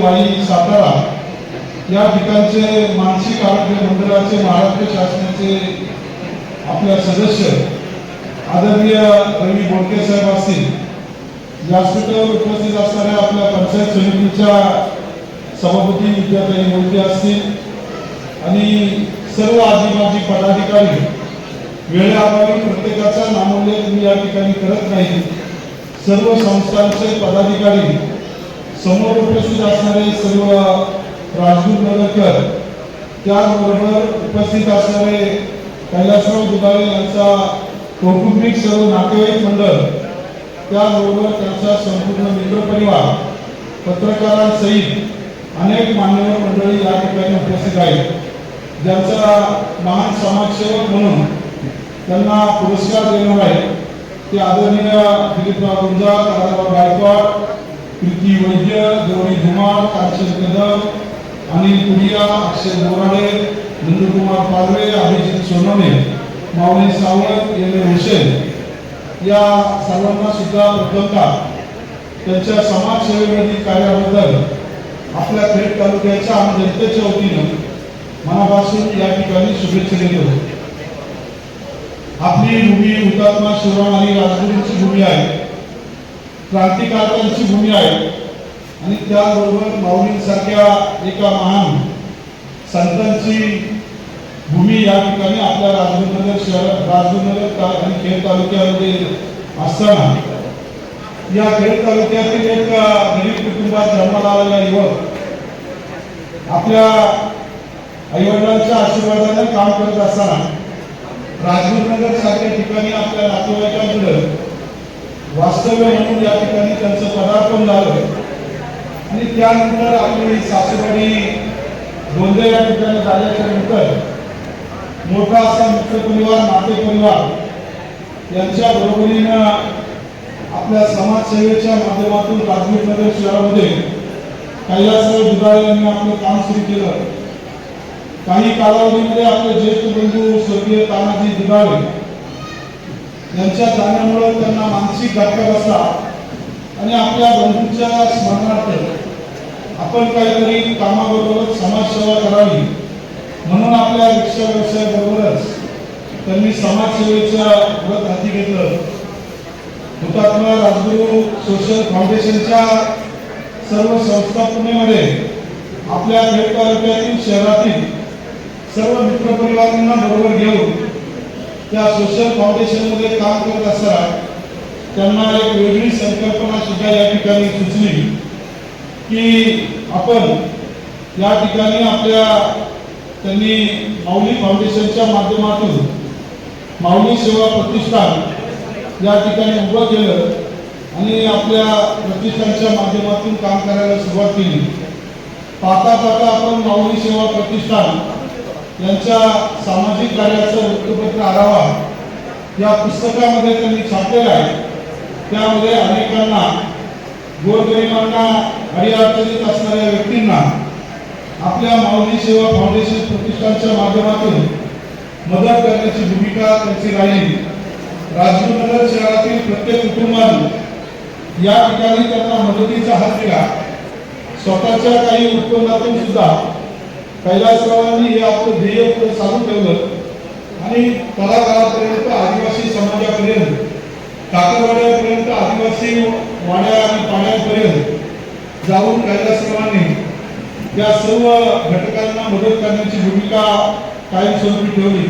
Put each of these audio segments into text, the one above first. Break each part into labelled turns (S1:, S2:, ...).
S1: वाई सातारा या ठिकाणचे मानसिक आरोग्य मंडळाचे महाराष्ट्र शासनाचे आपल्या सदस्य आदरणीय रवी बोडके साहेब असतील, व्यासपीठावर उपस्थित असणाऱ्या आपल्या पंचायत समितीच्या सभापती विद्याताई मोहिते असतील आणि सर्व आदिवासी पदाधिकारी, वेळेअभावी प्रत्येकाचा नामोल्लेख मी या ठिकाणी करत नाही, सर्व संस्थांचे पदाधिकारी, समोर उपस्थित असणारे सर्व राजदूत नगरकर, त्याचबरोबर उपस्थित असणारे कैलासराव दुधाळे यांचा कौटुंबिक सर्व नातेवाईक मंडळ, त्याचबरोबर त्यांचा संपूर्ण मित्रपरिवार, पत्रकारांसहित अनेक मान्यवर मंडळी या ठिकाणी उपस्थित आहेत, ज्यांचा महान समाजसेवक म्हणून त्यांना पुरस्कार देणार आहे ते आदरणीय दिलीपराव गुंजाळ, दादाराव गायकवाड, प्रीती वैद्य, गौरी धुमाळ, कांचन कदम, अनिल पुडिया, अक्षय बोराडे, नंदकुमार पालवे, अभिजित सोनवणे, माऊली सावंत, एम ए हुसेन या सर्वांना सुद्धा प्रथमतः त्यांच्या समाजसेवेमधील कार्याबद्दल आपल्या खेड तालुक्याच्या आणि जनतेच्या वतीनं मनापासून या ठिकाणी शुभेच्छा देतो. आपली भूमी हुतात्मा शिवराम आणि राजगुरूंची भूमी आहे, क्रांतिकारकांची भूमी आहे आणि त्याचबरोबर माऊलींसारख्या एका महान संतांची भूमी या ठिकाणी आपल्या राजगुरुनगर शहर, राजगुरुनगर आणि खेड तालुक्यामध्ये असताना या खेड तालुक्यातील एक गरीब कुटुंबात जन्माला आलेला युवक आपल्या आईवडिलांच्या आशीर्वादाने काम करत असताना राजगुरुनगर सारख्या ठिकाणी आपल्या नातेवाईकांकडे वास्तव्य म्हणून या ठिकाणी त्यांचं पदार्पण झालं आणि त्यानंतर आपली सासूबाई गोंदे या ठिकाणी झाल्याच्या नंतर मोठा असा मित्रपरिवार, नातेपरिवार यांच्या बरोबरीनं आपल्या समाजसेवेच्या माध्यमातून राजगुरुनगर शहरामध्ये कैलासराव दुधाळे यांनी आपलं काम सुरू केलं. काही कालावधीमध्ये आपले ज्येष्ठ बंधू स्वर्गीय तानाजी दुधाळे यांच्या जाण्यामुळे त्यांना मानसिक धक्का बसला आणि आपल्या बंधूंच्या स्मरणार्थ आपण काहीतरी कामाबरोबरच समाजसेवा करावी म्हणून आपल्या रिक्षा व्यवसायाबरोबरच त्यांनी समाजसेवेचं व्रत हाती घेतलं. हुतात्मा राजगुरू सोशल फाउंडेशनच्या सर्व संस्था पुणेमध्ये आपल्या खेड तालुक्यातील शहरातील सर्व मित्रपरिवारांना बरोबर घेऊन त्या सोशल फाउंडेशनमध्ये काम करत असताना त्यांना एक वेगळी संकल्पना सुद्धा या ठिकाणी सुचली की आपण या ठिकाणी आपल्या त्यांनी माऊली फाउंडेशनच्या माध्यमातून माऊली सेवा प्रतिष्ठान या ठिकाणी उभं केलं आणि आपल्या प्रतिष्ठानच्या माध्यमातून काम करायला सुरुवात केली. पाहता पाहता आपण माऊली सेवा प्रतिष्ठान यांच्या सामाजिक कार्याचं वृत्तपत्र आढावा या पुस्तकामध्ये त्यांनी छापलेलं आहे. त्यामध्ये अनेकांना, गोरगरिबांना, अडीअडचणीत असणाऱ्या व्यक्तींना आपल्या माऊली सेवा फाउंडेशन प्रतिष्ठानच्या माध्यमातून मदत करण्याची भूमिका त्यांची राहिली. राजगुरुनगर शहरातील प्रत्येक कुटुंबाने या ठिकाणी त्यांना मदतीचा हात दिला. स्वतःच्या काही उत्पन्नातून सुद्धा कैलासरावांनी हे आपलं ध्येय पुढे चालू ठेवलं आणि तळागाळापर्यंत, आदिवासी समाजापर्यंत, काकरवाड्यापर्यंत, आदिवासी वाड्या आणि पाड्यांपर्यंत जाऊन कैलासरावांनी या सर्व घटकांना मदत करण्याची भूमिका कायमस्वरूपी ठेवली.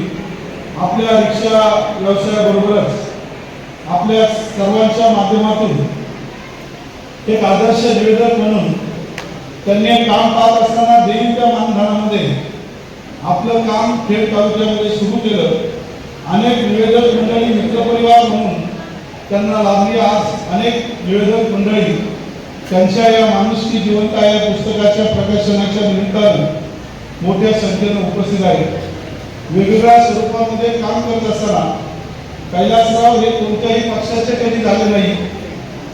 S1: आपल्या रिक्षा व्यवसायाबरोबरच आपल्या सर्वांच्या माध्यमातून एक आदर्श निवेदक म्हणून त्यांनी काम पाहत असताना देवीच्या मानधनामध्ये आपलं काम खेड तालुक्यामध्ये सुरू केलं. अनेक निवेदक मंडळी मित्रपरिवार म्हणून त्यांना लाभली. आज अनेक निवेदक मंडळी त्यांच्या या माणुसकी जिवंत या पुस्तकाच्या प्रकाशनाच्या निमित्तानं मोठ्या संख्येने उपस्थित आहेत. वेगवेगळ्या स्वरूपामध्ये काम करत असताना कैलासराव हे कोणत्याही पक्षाचे कधी झाले नाही,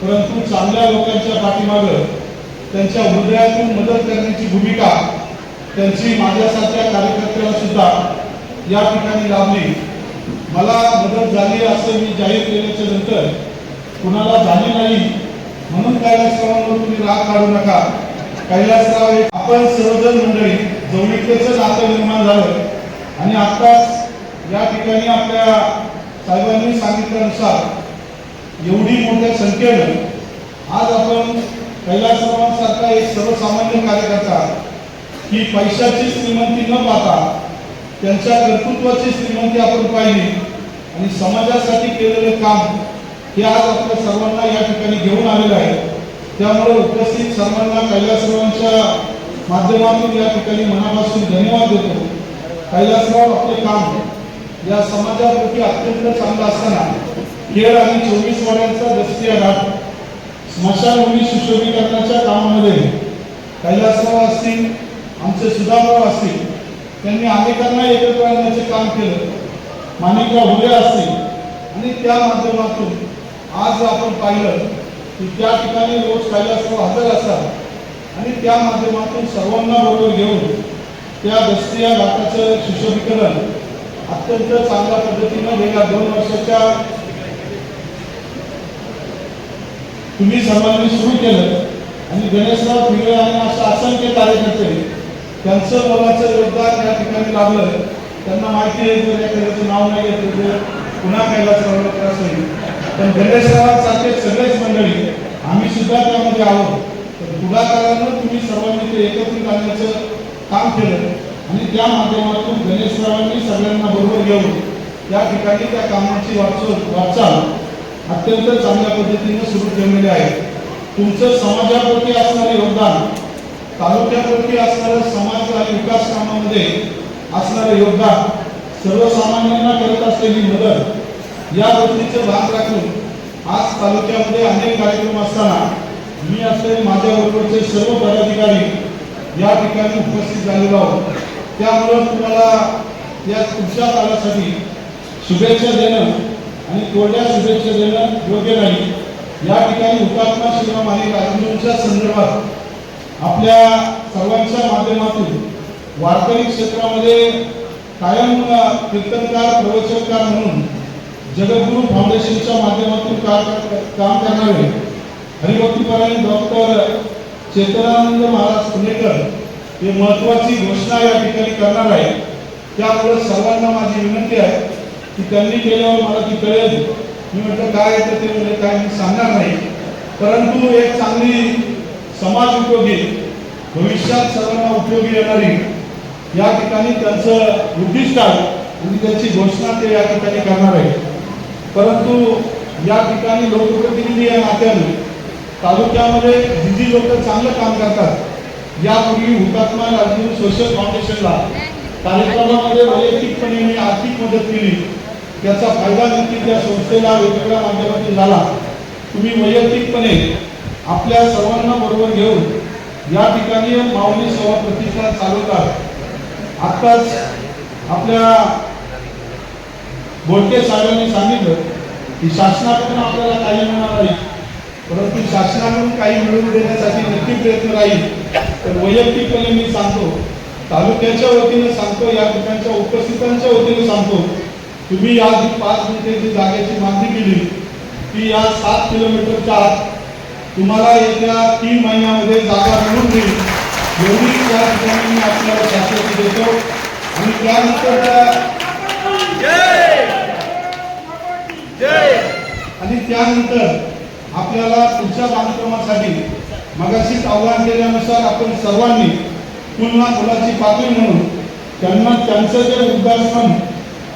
S1: परंतु चांगल्या लोकांच्या पाठीमागे त्यांच्या हृदयातून मदत करण्याची भूमिका त्यांची माझ्यासारख्या कार्यकर्त्याला सुद्धा या ठिकाणी लाभली. मला मदत झाली असं मी जाहीर केल्याच्या नंतर कुणाला झाली नाही म्हणून कैलासरावांवर तुम्ही राग काढू नका. कैलासराव आपण सर्वजण मंडळी जवळीकतेचं नातं निर्माण झालं आणि आत्ताच या ठिकाणी आपल्या साहेबांनी सांगितल्यानुसार एवढी मोठ्या संख्येनं आज आपण कैलासरावांसारखा एक सर्वसामान्य कार्यकर्ता की पैशाची श्रीमंती न पाहता त्यांच्या कर्तृत्वाची श्रीमंती आपण पाहिली आणि समाजासाठी केलेलं काम हे आज आपल्या सर्वांना या ठिकाणी घेऊन आलेलं आहे। त्यामुळे उपस्थित सर्वांना कैलासरावांच्या माध्यमातून या ठिकाणी मनापासून धन्यवाद देतो। कैलासराव आपले काम या समाजाप्रती अत्यंत चांगलं असताना खेळ आणि 24 वाड्यांचा दसऱ्या घाट स्मशानभूमी सुशोभीकरणाच्या कामामध्ये कैलासराव असतील, आमचे सुधामराव असतील, त्यांनी अनेकांना एकत्र आणण्याचे काम केलं। माणिकराव हुरे असतील आणि त्या माध्यमातून आज आपण पाहिलं की त्या ठिकाणी रोज कैलासराव हजर असतात आणि त्या माध्यमातून सर्वांना बरोबर घेऊन त्या दसऱ्या घाटाचं सुशोभीकरण अत्यंत चांगल्या पद्धतीने गेल्या 2 वर्षाच्या तुम्ही सर्वांनी सुरू केलं आणि गणेशराव फिरे आणि अशा असंख्य कार्यकर्ते त्यांचं मोलाचं योगदान या ठिकाणी लाभलं। त्यांना माहिती आहे जर एखाद्याचं नाव नाही घेतलं तर पुन्हा कैलासरावाला त्रास होईल, पण गणेशरावांसारखे सगळेच मंडळी आम्ही सुद्धा त्यामध्ये आहोत। तर पुढाकारानं तुम्ही सर्वांनी ते एकत्रित आणण्याचं काम केलं आणि त्या माध्यमातून गणेशरावांनी सगळ्यांना बरोबर घेऊन त्या ठिकाणी त्या कामाची वाटचाल अत्यंत चांगल्या पद्धतीने सुरू ठेवलेली आहे। तुमचं समाजाप्रती असणारे योगदान, तालुक्याप्रती असणारं समाज आणि विकास कामामध्ये असणारे योगदान, सर्वसामान्यांना करत असलेली मदत या गोष्टीचं भान राखून आज तालुक्यामध्ये अनेक कार्यक्रम असताना मी असलेले माझ्याबरोबरचे सर्व पदाधिकारी या ठिकाणी उपस्थित झालेलो आहोत। त्यामुळे तुम्हाला या पुढच्या काळासाठी शुभेच्छा देणं आणि कोरड्या शुभेच्छा देणं योग्य नाही। या ठिकाणी हुतात्मा शिवराम आणि राजगुरूंच्या संदर्भात आपल्या सर्वांच्या माध्यमातून वारकरी क्षेत्रामध्ये कायम कीर्तनकार प्रवचनकार म्हणून जगद्गुरू फाउंडेशनच्या माध्यमातून काम करणारे हरिभक्तीपरायण डॉक्टर चेतनानंद महाराज पुणेकर हे महत्वाची घोषणा या ठिकाणी करणार आहे। त्यामुळे सर्वांना माझी विनंती आहे की त्यांनी केल्यावर मला ती कळेल। मी म्हटलं काय तर ते म्हणजे काय मी सांगणार नाही, परंतु एक चांगली समाज उपयोगी भविष्यात सर्वांना उपयोगी येणारी या ठिकाणी त्यांचं उद्दिष्ट आहे आणि त्याची घोषणा ते या ठिकाणी करणार आहे। परंतु या ठिकाणी लोकप्रतिनिधी या नात्याने तालुक्यामध्ये जी लोक चांगलं काम करतात, यापूर्वी हुतात्मा राजगुरू सोशल फाउंडेशनला कार्यक्रमामध्ये वैयक्तिकपणे मी आर्थिक मदत केली, त्याचा फायदा नक्की त्या संस्थेला वेगवेगळ्या माध्यमातून झाला। तुम्ही वैयक्तिकपणे आपल्या सर्वांना बरोबर घेऊन या ठिकाणी माऊली सेवा प्रतिष्ठान चालवतात। आत्ताच आपल्या बोलके साहेबांनी सांगितलं की शासनाकडून आपल्याला काही मिळणार नाही, परंतु शासनाकडून काही मिळवून देण्यासाठी नक्की प्रयत्न राहील। तर वैयक्तिकपणे मी सांगतो, तालुक्याच्या वतीने सांगतो, या ठिकाणच्या उपस्थितांच्या वतीने सांगतो, तुम्ही या 5 गुंठेची जागेची मागणी केली की या 7 किलोमीटरच्या आत तुम्हाला येत्या 3 महिन्यामध्ये जागा मिळून देईल, एवढी त्या ठिकाणी मी आपल्याला शासनाची देतो। आणि त्यानंतर आपल्याला पुढच्या बांधकामासाठी मगाशीच आव्हान केल्यानुसार आपण सर्वांनी पुन्हा मुलाची पातळी म्हणून त्यांना त्यांचं जे उद्घाटन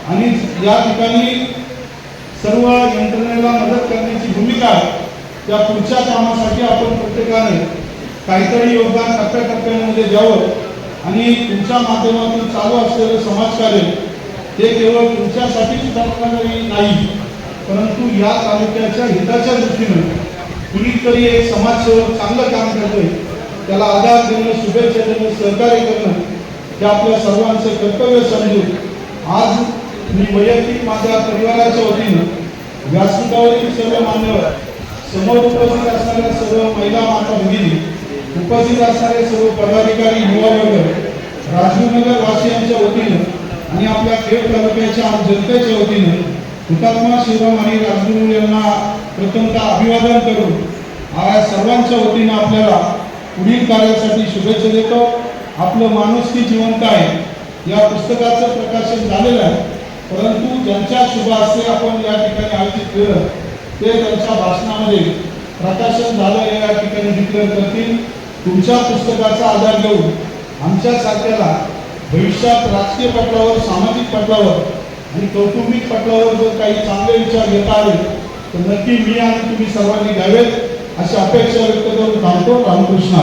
S1: आणि या ठिकाणी सर्व यंत्रणेला मदत करण्याची भूमिका आहे, त्या पुढच्या कामासाठी आपण प्रत्येकाने काहीतरी योगदान टप्प्याटप्प्यामध्ये द्यावं आणि तुमच्या माध्यमातून चालू असलेलं समाजकार्य हे केवळ तुमच्यासाठीच करणारे नाही, परंतु या तालुक्याच्या हिताच्या दृष्टीने कुणीतरी एक समाजसेवक चांगलं काम करतोय, त्याला आधार देणं, शुभेच्छा देणं, सहकार्य करणं हे आपल्या सर्वांचं कर्तव्य समजून आज मी वैयक्तिक माझ्या परिवाराच्या वतीने व्यासपीठावरील सर्व मान्यवर, समोर उपस्थित असणाऱ्या सर्व महिला माता भगिनी, उपस्थित असणारे सर्व पदाधिकारी, युवा वर्ग, राजगुरुनगर वासियांच्या वतीने आणि आपल्या खेड तालुक्याच्या जनतेच्या वतीने हुतात्मा शिवराम आणि राजगुरू यांना प्रथमतः अभिवादन करून सर्वांच्या वतीने आपल्याला पुढील कार्यासाठी शुभेच्छा देतो. आपलं माणुसकी जिवंत आहे या पुस्तकाचं प्रकाशन झालेलं आहे, परंतु ज्यांच्या शुभ हस्ते आपण या ठिकाणी आयोजित केलं ते त्यांच्या भाषणामध्ये प्रकाशन झालं हे या ठिकाणी डिक्लेअर करतील. तुमच्या पुस्तकाचा आधार घेऊन आमच्यासारख्याला भविष्यात राजकीय पटलावर, सामाजिक पटलावर आणि कौटुंबिक पटलावर जर काही चांगले विचार घेता आले तर नक्की मी आणि तुम्ही सर्वांनी घ्यावेत अशी अपेक्षा व्यक्त करून थांबतो. रामकृष्ण.